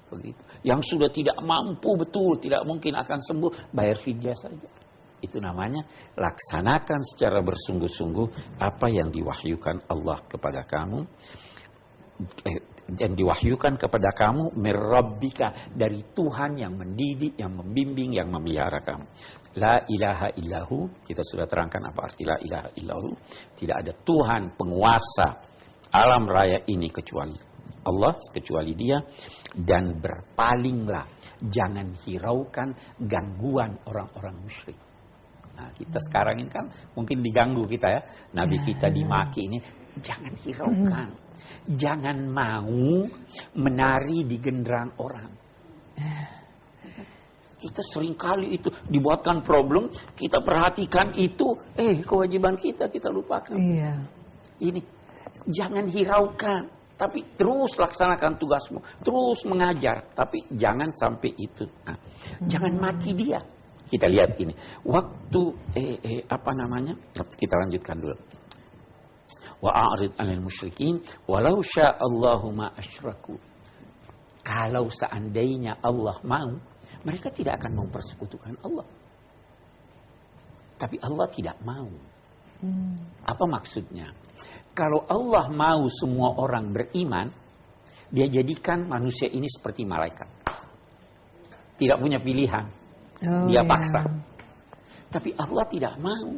Begitu. Yang sudah tidak mampu betul, tidak mungkin akan sembuh, bayar fidyah saja. Itu namanya laksanakan secara bersungguh-sungguh apa yang diwahyukan Allah kepada kamu. Yang diwahyukan kepada kamu mirabbika, dari Tuhan yang mendidik, yang membimbing, yang memelihara kamu. La ilaha illahu, kita sudah terangkan apa arti la ilaha illahu. Tidak ada Tuhan penguasa alam raya ini kecuali Allah, kecuali Dia. Dan berpalinglah, jangan hiraukan gangguan orang-orang musyrik. Nah, kita sekarang ini kan mungkin diganggu kita ya. Nabi kita dimaki ini, jangan hiraukan. Jangan mau menari di genderang orang. Kita seringkali itu dibuatkan problem, kita perhatikan itu, kewajiban kita lupakan. Iya. Ini, jangan hiraukan, tapi terus laksanakan tugasmu, terus mengajar, tapi jangan sampai itu. Nah, jangan maki dia. Kita lihat ini, waktu kita lanjutkan dulu. Wa'arid 'anil musyrikin walau sya'allahu ma asyraku. Kalau seandainya Allah mau, mereka tidak akan mempersekutukan Allah. Tapi Allah tidak mau. Apa maksudnya? Kalau Allah mau semua orang beriman, Dia jadikan manusia ini seperti malaikat. Tidak punya pilihan. Dia paksa. Tapi Allah tidak mau.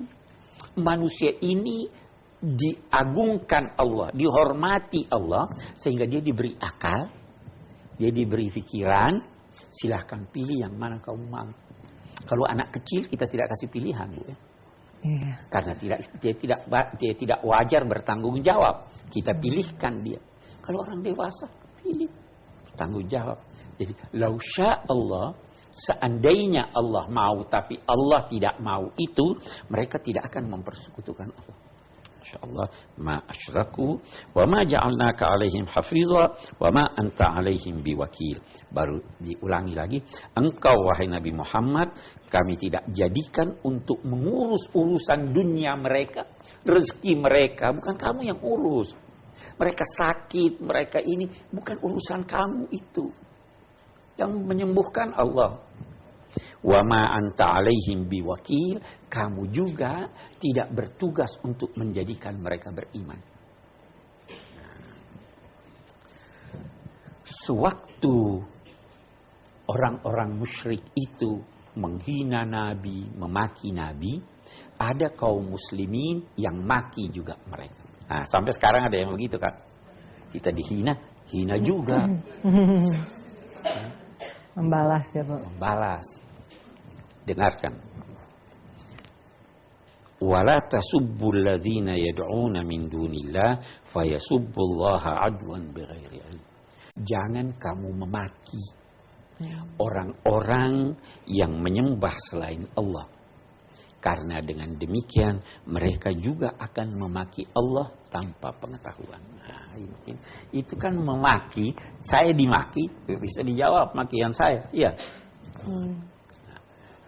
Manusia ini diagungkan Allah, dihormati Allah, sehingga dia diberi akal, dia diberi pikiran. Silahkan pilih yang mana kamu mau. Kalau anak kecil kita tidak kasih pilihan, Bu. Karena dia tidak wajar bertanggung jawab. Kita pilihkan dia. Kalau orang dewasa, pilih tanggung jawab. Jadi, lausya Allah, seandainya Allah mau, tapi Allah tidak mau itu, mereka tidak akan mempersekutukan Allah. Insyaallah, ma asyraku wa ma ja'alnaka 'alaihim hafiza wa ma anta 'alaihim biwakil. Baru diulangi lagi, engkau wahai Nabi Muhammad, kami tidak jadikan untuk mengurus urusan dunia mereka, rezeki mereka, bukan kamu yang urus. Mereka sakit, mereka ini, bukan urusan kamu itu. Yang menyembuhkan Allah. Wa ma anta 'alaihim biwakil, kamu juga tidak bertugas untuk menjadikan mereka beriman. Sewaktu orang-orang musyrik itu menghina Nabi, memaki Nabi, ada kaum muslimin yang maki juga mereka. Nah, sampai sekarang ada yang begitu kan? Kita dihina, hina juga. Membalas ya, Pak. Membalas. Dengarkan. Wala tasubbul ladzina yad'una min dunillah fayasubbullaha adwan bighairi ilm. Jangan kamu memaki orang-orang yang menyembah selain Allah. Karena dengan demikian mereka juga akan memaki Allah tanpa pengetahuan. Nah, itu kan memaki, saya dimaki, bisa dijawab makian saya. Iya.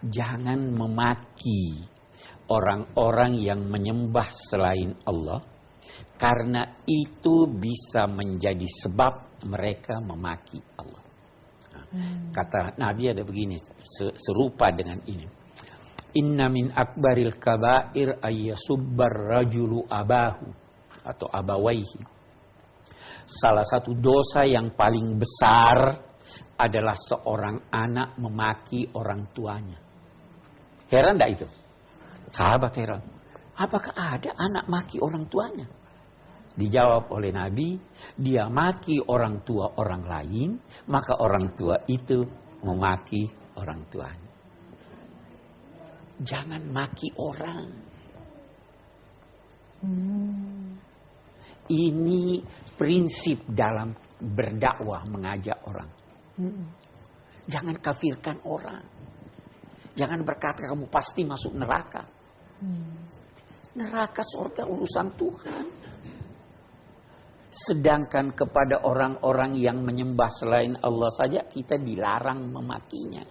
Jangan memaki orang-orang yang menyembah selain Allah, karena itu bisa menjadi sebab mereka memaki Allah. Nah, kata Nabi ada begini, serupa dengan ini. Inna min akbaril kabair ayyasubbar rajulu abahu atau abawaihi. Salah satu dosa yang paling besar adalah seorang anak memaki orang tuanya. Heran enggak itu? Sahabat heran. Apakah ada anak maki orang tuanya? Dijawab oleh Nabi, dia maki orang tua orang lain, maka orang tua itu memaki orang tuanya. Jangan maki orang. Ini prinsip dalam berdakwah, mengajak orang. Jangan kafirkan orang. Jangan berkata kamu pasti masuk neraka. Neraka surga urusan Tuhan. Sedangkan kepada orang-orang yang menyembah selain Allah saja kita dilarang memakinya.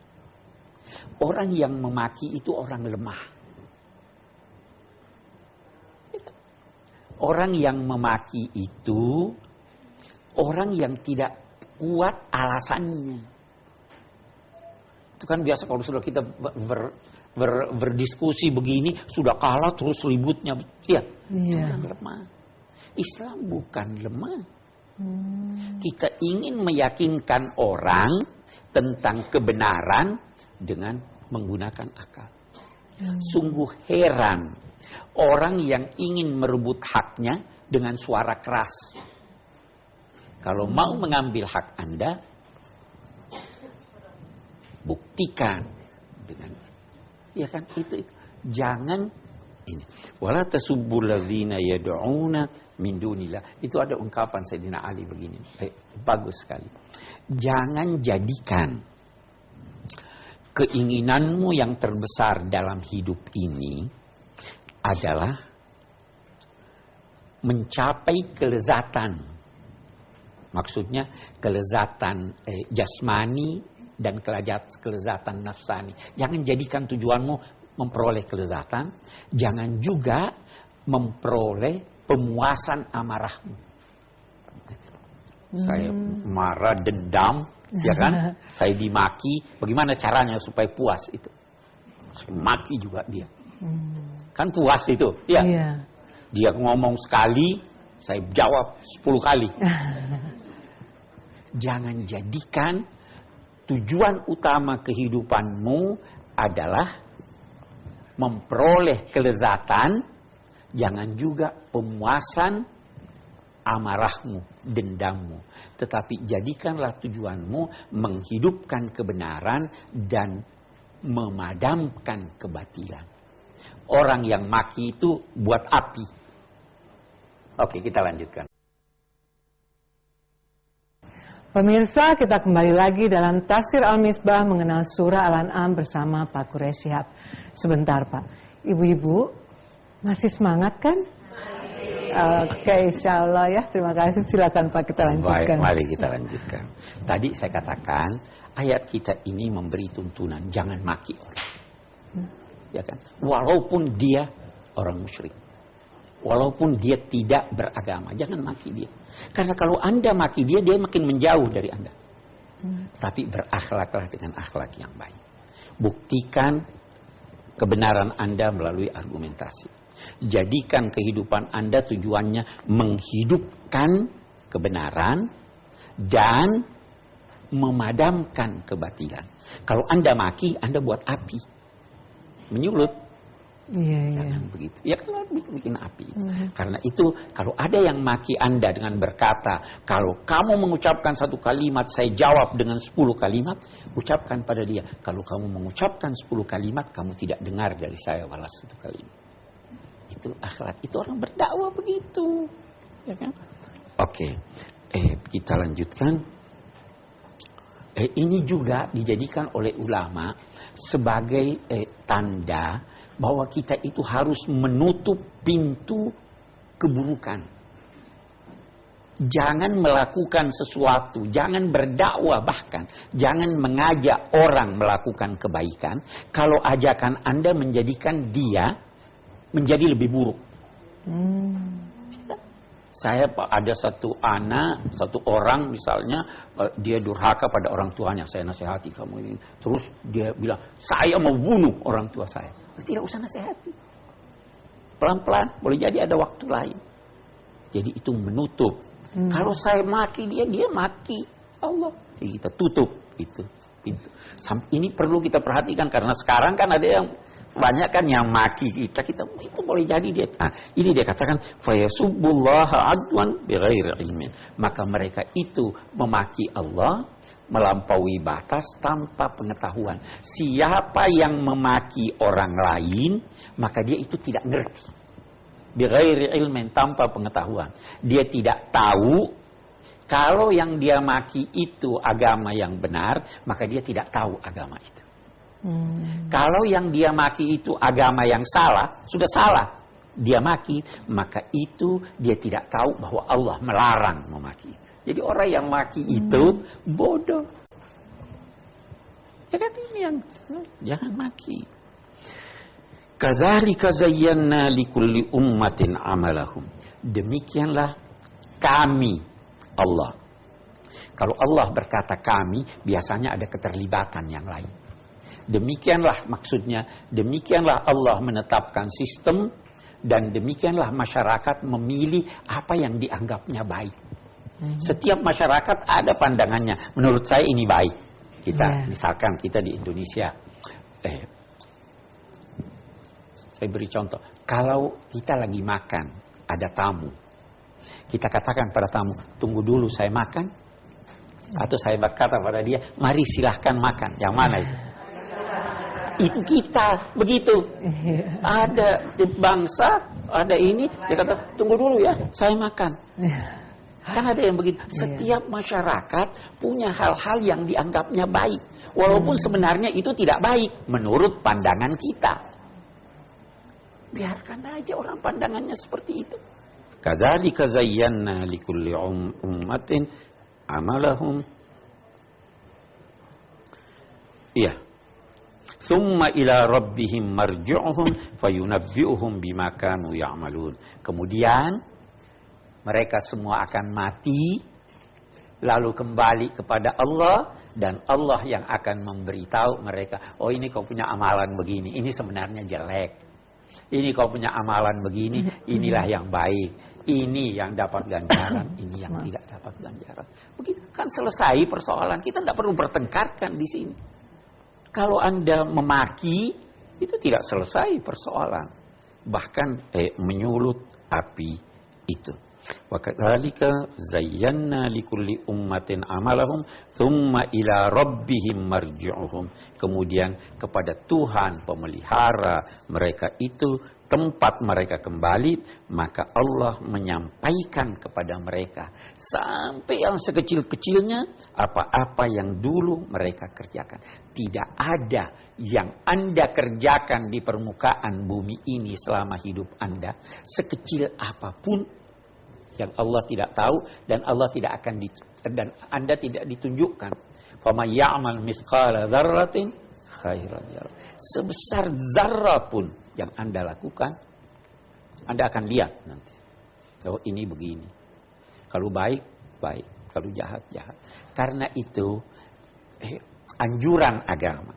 Orang yang memaki itu orang lemah. Orang yang memaki itu orang yang tidak kuat alasannya. Itu kan biasa kalau sudah kita berdiskusi begini, sudah kalah terus ributnya. Ya, jangan lemah. Islam bukan lemah. Kita ingin meyakinkan orang tentang kebenaran dengan menggunakan akal. Sungguh heran orang yang ingin merebut haknya dengan suara keras. Kalau mau mengambil hak Anda, buktikan dengan, ya kan, itu. Jangan ini. Wala tasubbul ladzina yad'una min dunillah. Itu ada ungkapan Sayyidina Ali begini. Bagus sekali. Jangan jadikan keinginanmu yang terbesar dalam hidup ini adalah mencapai kelezatan. Maksudnya kelezatan jasmani dan kelezatan nafsani. Jangan jadikan tujuanmu memperoleh kelezatan. Jangan juga memperoleh pemuasan amarahmu. Saya marah, dendam, ya kan? Saya dimaki. Bagaimana caranya supaya puas itu? Saya maki juga dia. Kan puas itu, ya. Dia ngomong sekali, saya jawab 10 kali. Jangan jadikan tujuan utama kehidupanmu adalah memperoleh kelezatan, jangan juga pemuasan amarahmu, dendammu. Tetapi jadikanlah tujuanmu menghidupkan kebenaran dan memadamkan kebatilan. Orang yang maki itu buat api. Oke, kita lanjutkan. Pemirsa, kita kembali lagi dalam Tafsir Al-Misbah mengenal surah Al-An'am bersama Pak Quraish Shihab. Sebentar Pak, ibu-ibu masih semangat kan? Oke, insya Allah ya. Terima kasih. Silakan Pak, kita lanjutkan. Baik, mari kita lanjutkan. Tadi saya katakan ayat kita ini memberi tuntunan jangan maki orang, ya kan? Walaupun dia orang musyrik, walaupun dia tidak beragama, jangan maki dia. Karena kalau Anda maki dia, dia makin menjauh dari Anda. Tapi berakhlaklah dengan akhlak yang baik. Buktikan kebenaran Anda melalui argumentasi. Jadikan kehidupan Anda tujuannya menghidupkan kebenaran dan memadamkan kebatilan. Kalau Anda maki, Anda buat api. Menyulut. Jangan begitu. Ya kan bikin api. Karena itu kalau ada yang maki Anda dengan berkata, kalau kamu mengucapkan satu kalimat, saya jawab dengan 10 kalimat, ucapkan pada dia, kalau kamu mengucapkan 10 kalimat, kamu tidak dengar dari saya walau satu kalimat. Itu akhlak. Itu orang berdakwah begitu. Ya kan? Oke. Kita lanjutkan. Ini juga dijadikan oleh ulama sebagai tanda bahwa kita itu harus menutup pintu keburukan. Jangan melakukan sesuatu, jangan berdakwah bahkan, jangan mengajak orang melakukan kebaikan kalau ajakan Anda menjadikan dia menjadi lebih buruk. Saya ada satu anak, satu orang misalnya, dia durhaka pada orang tuanya, saya nasihati kamu ini. Terus dia bilang, saya mau bunuh orang tua saya. Tidak usah nasihati. Pelan-pelan, boleh jadi ada waktu lain. Jadi itu menutup. Kalau saya maki dia, dia maki Allah. Jadi kita tutup itu pintu. Ini perlu kita perhatikan karena sekarang kan ada yang banyak kan yang maki kita itu boleh jadi dia. Ini dia katakan fayasubbullaha adwan bighairi ilmin. Maka mereka itu memaki Allah melampaui batas tanpa pengetahuan. Siapa yang memaki orang lain, maka dia itu tidak ngerti. Bighairi ilmin, tanpa pengetahuan. Dia tidak tahu kalau yang dia maki itu agama yang benar, maka dia tidak tahu agama itu. Kalau yang dia maki itu agama yang salah, sudah salah dia maki, maka itu dia tidak tahu bahwa Allah melarang memaki. Jadi orang yang maki itu bodoh. Ya kan ini yang jangan maki. Kadzalika zayyana likulli ummatin amalahum. Demikianlah kami Allah. Kalau Allah berkata kami, biasanya ada keterlibatan yang lain. Demikianlah maksudnya, demikianlah Allah menetapkan sistem, dan demikianlah masyarakat memilih apa yang dianggapnya baik. Setiap masyarakat ada pandangannya. Menurut saya ini baik. Kita, misalkan kita di Indonesia, saya beri contoh. Kalau kita lagi makan, ada tamu, kita katakan pada tamu, tunggu dulu saya makan. Atau saya berkata pada dia, mari silahkan makan. Yang mana itu? Itu kita, begitu. Ada bangsa, ada ini, dia kata, tunggu dulu ya, saya makan. Kan ada yang begitu. Setiap masyarakat punya hal-hal yang dianggapnya baik. Walaupun sebenarnya itu tidak baik, menurut pandangan kita. Biarkan aja orang pandangannya seperti itu. Kadzalika zayyana likulli ummatin amalahum. Iya. Tsumma ila rabbihim marji'uhum fayunabbi'uhum bima kanu ya'malun. Kemudian mereka semua akan mati, lalu kembali kepada Allah, dan Allah yang akan memberitahu mereka, oh ini kau punya amalan begini, ini sebenarnya jelek. Ini kau punya amalan begini, inilah yang baik. Ini yang dapat ganjaran, ini yang tidak dapat ganjaran. Begitu kan selesai persoalan. Kita tidak perlu bertengkarkan di sini. Kalau Anda memaki, itu tidak selesai persoalan. Bahkan menyulut api itu. Wa kadzalika zayyana likulli ummatin amalahum tsumma ila rabbihim marji'uhum. Kemudian kepada Tuhan pemelihara mereka itu tempat mereka kembali, maka Allah menyampaikan kepada mereka sampai yang sekecil-kecilnya apa-apa yang dulu mereka kerjakan. Tidak ada yang Anda kerjakan di permukaan bumi ini selama hidup Anda, sekecil apapun, yang Allah tidak tahu dan Allah tidak akan dan Anda tidak ditunjukkan. Fama ya'mal misqala dzarratin khairan yarah. Sebesar zarah pun yang Anda lakukan, Anda akan lihat nanti. Oh, ini begini. Kalau baik, baik. Kalau jahat, jahat. Karena itu anjuran agama.